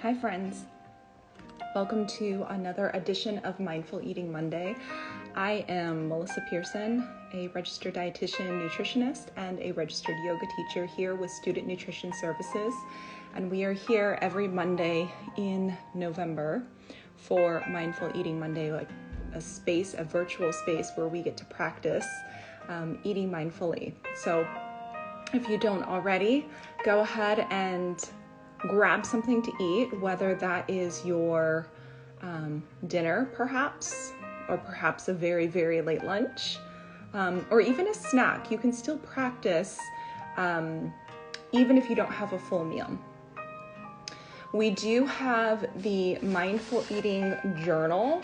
Hi friends, welcome to another edition of Mindful Eating Monday. I am Melissa Pearson, a registered dietitian, nutritionist, and a registered yoga teacher here with Student Nutrition Services. And we are here every Monday in November for Mindful Eating Monday, like a virtual space where we get to practice eating mindfully. So if you don't already, go ahead and grab something to eat, whether that is your dinner perhaps, or perhaps a very, very late lunch, or even a snack. You can still practice even if you don't have a full meal. We do have the Mindful Eating Journal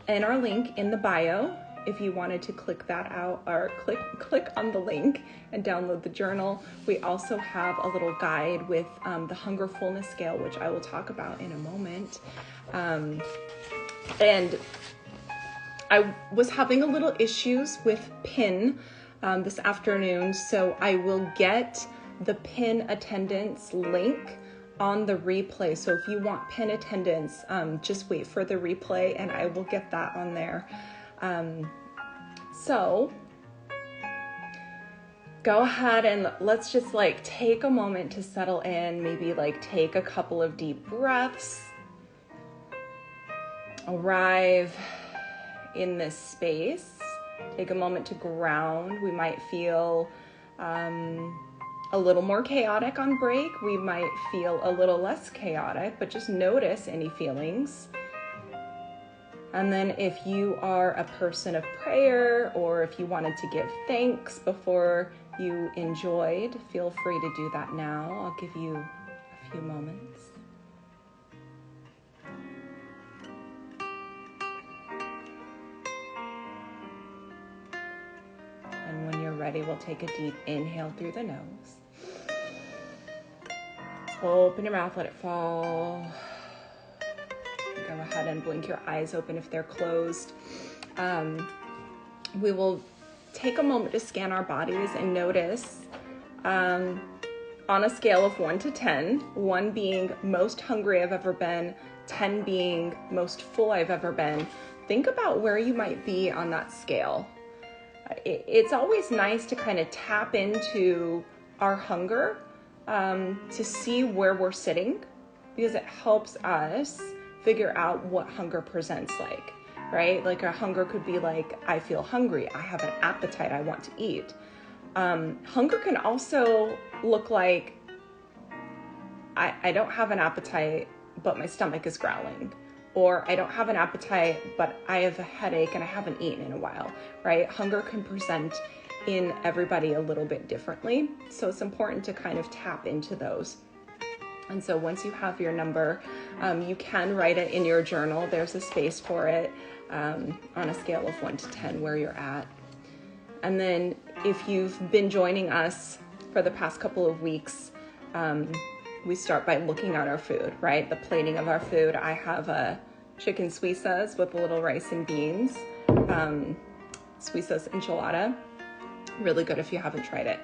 and our link in the bio if you wanted to click that out, or click on the link and download the journal. We also have a little guide with the hunger fullness scale, which I will talk about in a moment. And I was having a little issues with PIN this afternoon, so I will get the PIN attendance link on the replay. So if you want PIN attendance, just wait for the replay and I will get that on there. So go ahead and let's just take a moment to settle in, maybe take a couple of deep breaths, arrive in this space, take a moment to ground. We might feel a little more chaotic on break. We might feel a little less chaotic, but just notice any feelings. And then if you are a person of prayer, or if you wanted to give thanks before you enjoyed, feel free to do that now. I'll give you a few moments. And when you're ready, we'll take a deep inhale through the nose. Open your mouth, let it fall. Go ahead and blink your eyes open if they're closed. We will take a moment to scan our bodies and notice on a scale of 1 to 10, 1 being most hungry I've ever been, 10 being most full I've ever been. Think about where you might be on that scale. It's always nice to kind of tap into our hunger to see where we're sitting, because it helps us figure out what hunger presents like, right? Like a hunger could be like, I feel hungry, I have an appetite, I want to eat. Hunger can also look like, I don't have an appetite, but my stomach is growling. Or I don't have an appetite, but I have a headache and I haven't eaten in a while, right? Hunger can present in everybody a little bit differently. So it's important to kind of tap into those. And so once you have your number, you can write it in your journal. There's a space for it on a scale of 1 to 10 where you're at. And then if you've been joining us for the past couple of weeks, we start by looking at our food, right? The plating of our food. I have a chicken suizas with a little rice and beans, suizas enchilada. Really good if you haven't tried it.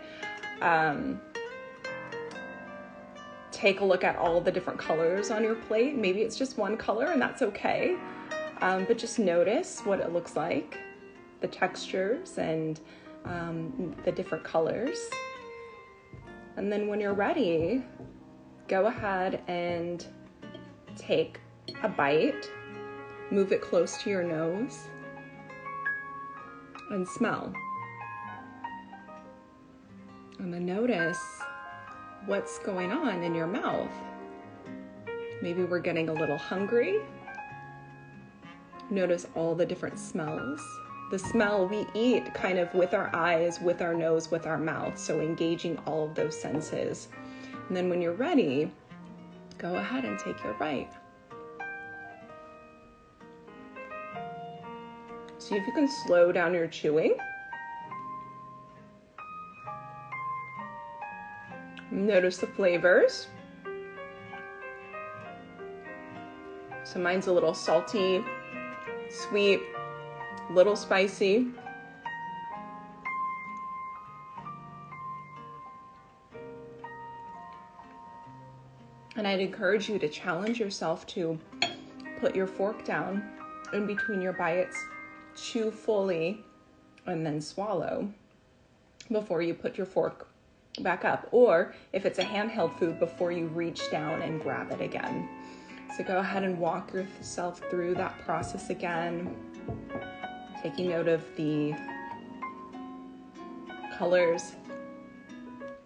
Take a look at all the different colors on your plate. Maybe it's just one color and that's okay. But just notice what it looks like, the textures and the different colors. And then when you're ready, go ahead and take a bite, move it close to your nose, and smell. And then notice what's going on in your mouth. Maybe we're getting a little hungry. Notice all the different smells. The smell, we eat kind of with our eyes, with our nose, with our mouth, so engaging all of those senses. And then when you're ready, go ahead and take your bite. See if you can slow down your chewing. Notice the flavors. So mine's a little salty, sweet, a little spicy. And I'd encourage you to challenge yourself to put your fork down in between your bites, chew fully, and then swallow before you put your fork back up. Or if it's a handheld food, before you reach down and grab it again. So go ahead and walk yourself through that process again, taking note of the colors,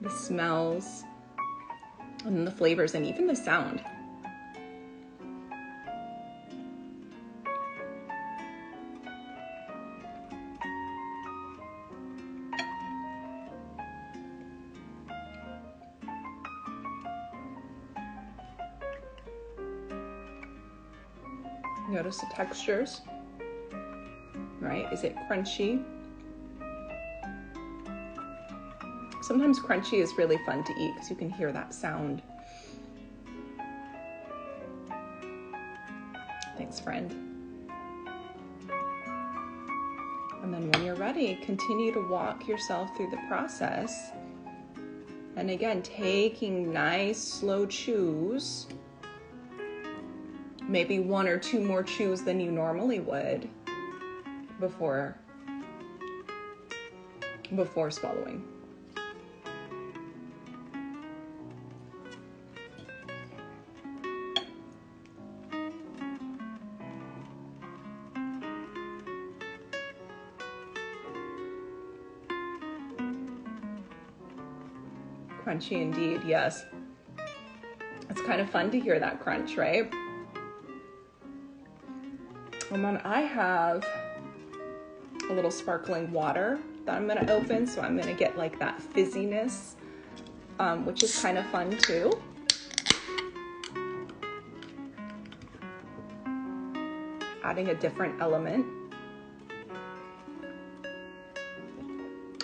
the smells, and the flavors, and even the sound. Notice the textures, right? Is it crunchy? Sometimes crunchy is really fun to eat because you can hear that sound. Thanks, friend. And then when you're ready, continue to walk yourself through the process. And again, taking nice, slow chews. Maybe 1 or 2 more chews than you normally would before swallowing. Crunchy indeed, yes. It's kind of fun to hear that crunch, right? And then I have a little sparkling water that I'm gonna open, so I'm gonna get like that fizziness, which is kind of fun too. Adding a different element.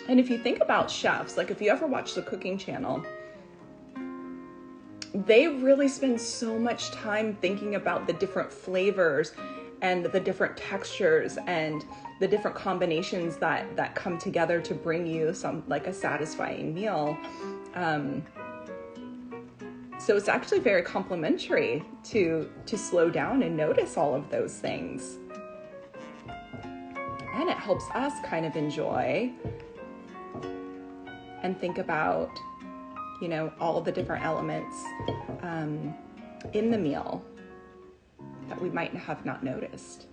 And if you think about chefs, like if you ever watch the cooking channel, they really spend so much time thinking about the different flavors and the different textures and the different combinations that come together to bring you some like a satisfying meal. So it's actually very complimentary to slow down and notice all of those things. And it helps us kind of enjoy and think about, you know, all the different elements in the meal that we might have not noticed.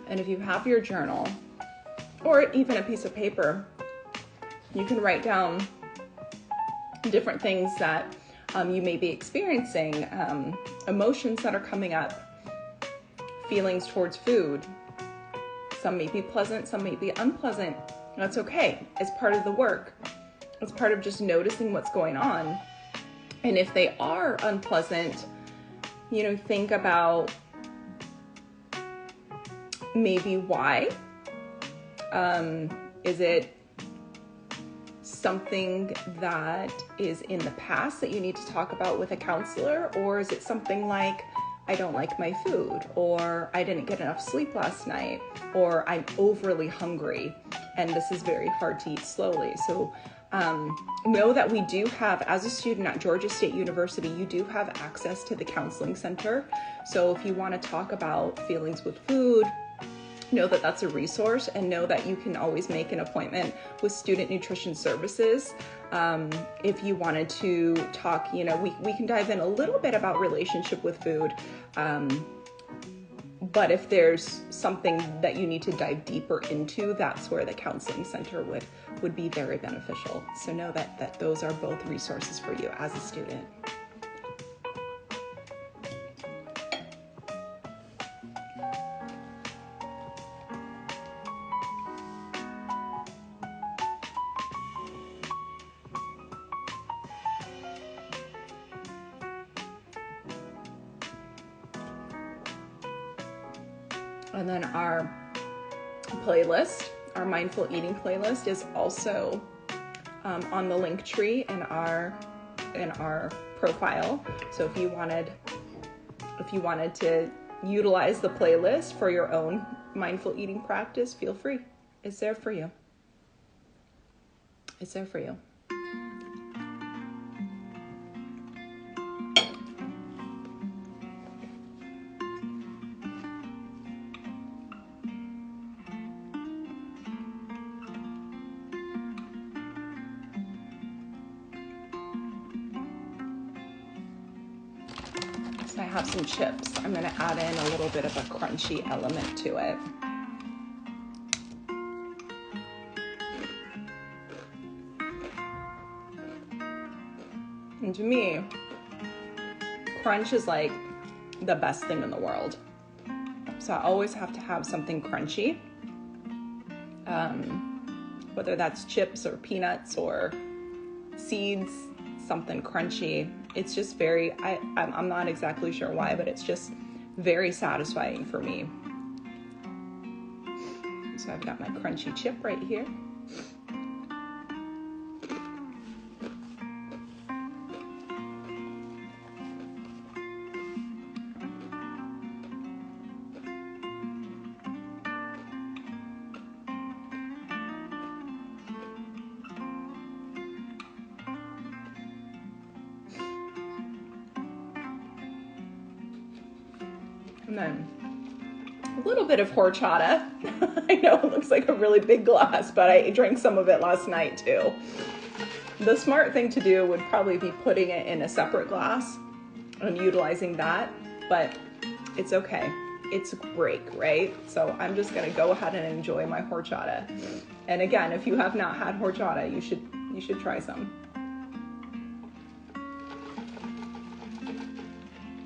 And if you have your journal or even a piece of paper, you can write down different things that you may be experiencing, emotions that are coming up, feelings towards food. Some may be pleasant, some may be unpleasant. That's okay. It's part of the work. It's part of just noticing what's going on. And if they are unpleasant, you know, think about maybe why. Is it something that is in the past that you need to talk about with a counselor? Or is it something like, I don't like my food, or I didn't get enough sleep last night, or I'm overly hungry and this is very hard to eat slowly? So know that we do have, as a student at Georgia State University, you do have access to the counseling center. So if you want to talk about feelings with food, know that that's a resource, and know that you can always make an appointment with Student Nutrition Services. If you wanted to talk, you know, we can dive in a little bit about relationship with food. But if there's something that you need to dive deeper into, that's where the counseling center would be very beneficial. So know that those are both resources for you as a student. And then our playlist, our mindful eating playlist, is also on the link tree in our profile. So if you wanted to utilize the playlist for your own mindful eating practice, feel free. It's there for you. It's there for you. So I have some chips. I'm going to add in a little bit of a crunchy element to it. And to me, crunch is like the best thing in the world. So I always have to have something crunchy. Whether that's chips or peanuts or seeds, something crunchy. It's just very, I'm not exactly sure why, but it's just very satisfying for me. So I've got my crunchy chip right here. And then a little bit of horchata. I know it looks like a really big glass, but I drank some of it last night too. The smart thing to do would probably be putting it in a separate glass and utilizing that, but it's okay. It's a break, right? So I'm just gonna go ahead and enjoy my horchata. And again, if you have not had horchata, you should try some.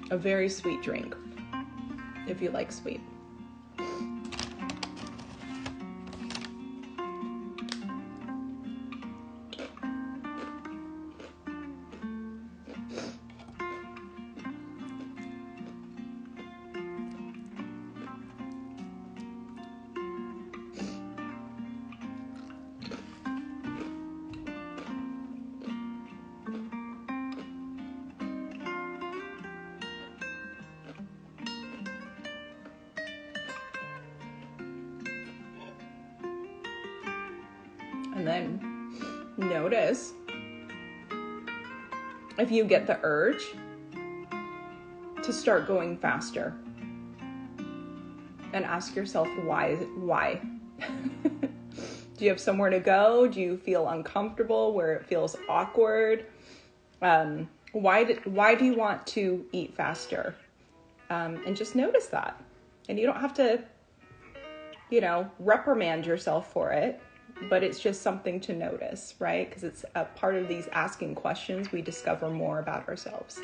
A very sweet drink, if you like sweet. And then notice if you get the urge to start going faster, and ask yourself why. Do you have somewhere to go? Do you feel uncomfortable where it feels awkward? Why do you want to eat faster? And just notice that. And you don't have to, reprimand yourself for it. But it's just something to notice, right? Because it's a part of these asking questions, we discover more about ourselves.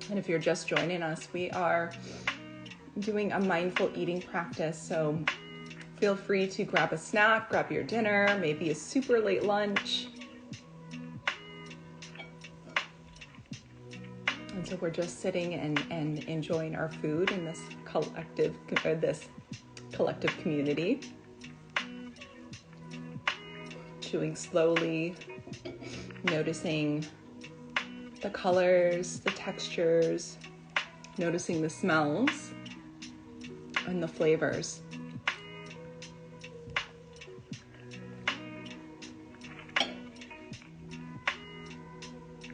And if you're just joining us, we are doing a mindful eating practice. So feel free to grab a snack, grab your dinner, maybe a super late lunch. And so we're just sitting and enjoying our food in this collective community. Chewing slowly, noticing the colors, the textures, noticing the smells and the flavors.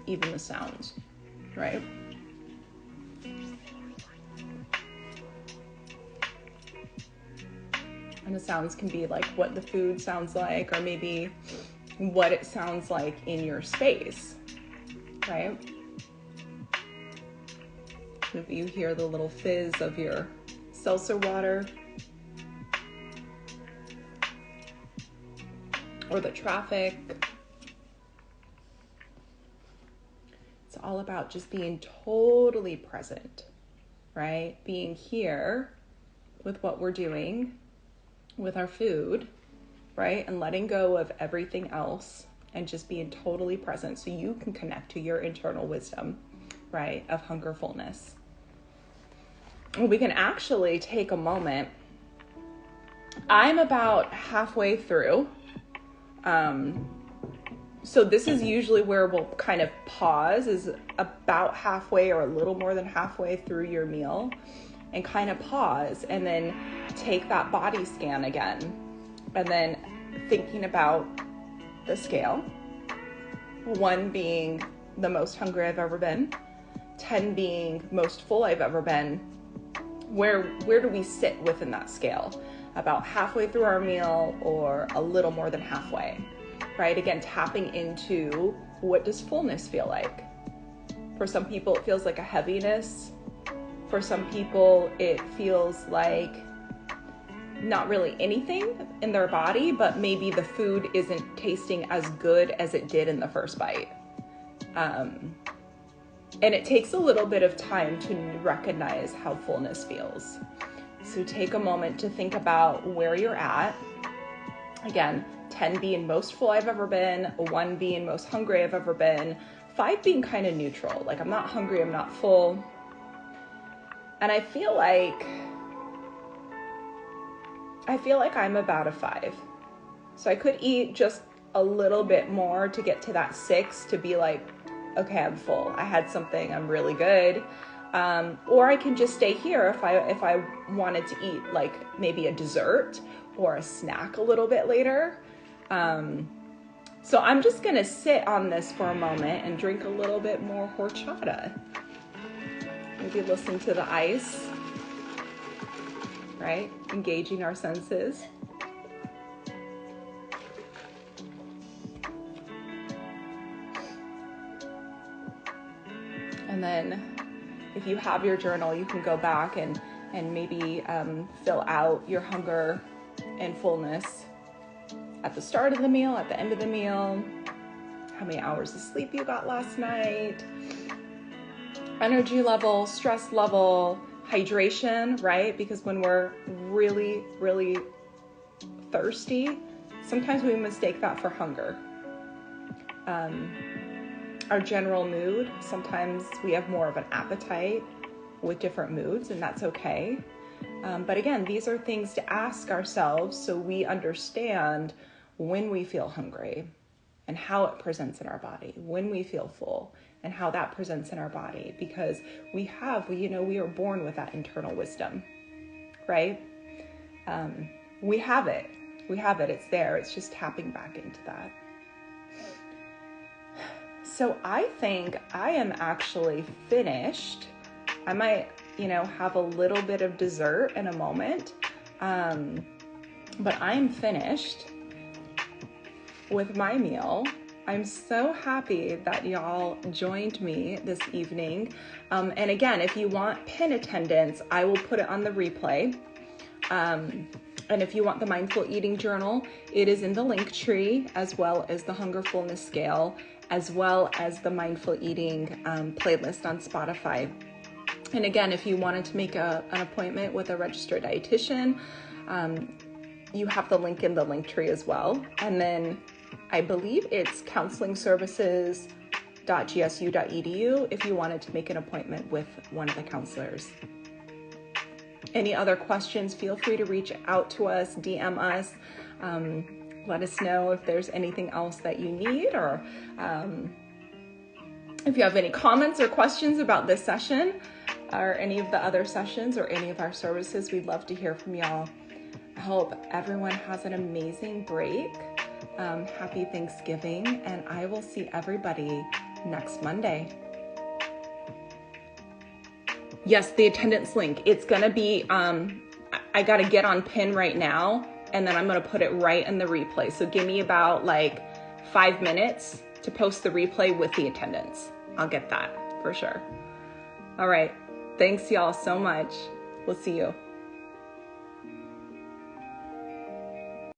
Even the sounds, right? And the sounds can be like what the food sounds like, or maybe what it sounds like in your space. Right? If you hear the little fizz of your seltzer water, or the traffic. It's all about just being totally present, right? Being here with what we're doing, with our food, right? And letting go of everything else and just being totally present so you can connect to your internal wisdom, right? Of hunger, fullness. We can actually take a moment. I'm about halfway through. So this is usually where we'll kind of pause, is about halfway or a little more than halfway through your meal, and kind of pause and then take that body scan again. And then thinking about the scale, 1 being the most hungry I've ever been, 10 being most full I've ever been. Where do we sit within that scale? About halfway through our meal or a little more than halfway, right? Again, tapping into what does fullness feel like? For some people, it feels like a heaviness. For some people, it feels like not really anything in their body, but maybe the food isn't tasting as good as it did in the first bite. And it takes a little bit of time to recognize how fullness feels. So take a moment to think about where you're at. Again, 10 being most full I've ever been, 1 being most hungry I've ever been, 5 being kind of neutral. Like I'm not hungry, I'm not full. And I feel like I'm about a 5. So I could eat just a little bit more to get to that 6 to be like, okay, I'm full. I had something, I'm really good. Or I can just stay here if I wanted to eat like maybe a dessert or a snack a little bit later. So I'm just gonna sit on this for a moment and drink a little bit more horchata. Maybe listen to the ice, right? Engaging our senses. And then if you have your journal, you can go back and maybe fill out your hunger and fullness at the start of the meal, at the end of the meal, how many hours of sleep you got last night, energy level, stress level, hydration, right? Because when we're really, really thirsty, sometimes we mistake that for hunger. Our general mood, sometimes we have more of an appetite with different moods, and that's okay. But again, these are things to ask ourselves so we understand when we feel hungry and how it presents in our body, when we feel full and how that presents in our body, because we are born with that internal wisdom, right? We have it, it's there, it's just tapping back into that. So I think I am actually finished. I might, have a little bit of dessert in a moment, but I'm finished with my meal. I'm so happy that y'all joined me this evening. And again, if you want pin attendance, I will put it on the replay. And if you want the mindful eating journal, it is in the link tree, as well as the hunger fullness scale, as well as the mindful eating playlist on Spotify. And again, if you wanted to make an appointment with a registered dietitian, you have the link in the link tree as well. And then I believe it's counselingservices.gsu.edu if you wanted to make an appointment with one of the counselors. Any other questions, feel free to reach out to us, DM us. Let us know if there's anything else that you need, or if you have any comments or questions about this session or any of the other sessions or any of our services. We'd love to hear from y'all. I hope everyone has an amazing break. Happy Thanksgiving, and I will see everybody next Monday. Yes, the attendance link. It's gonna be, I gotta get on pin right now, and then I'm gonna put it right in the replay. So give me about 5 minutes to post the replay with the attendance. I'll get that for sure. All right, thanks y'all so much. We'll see you.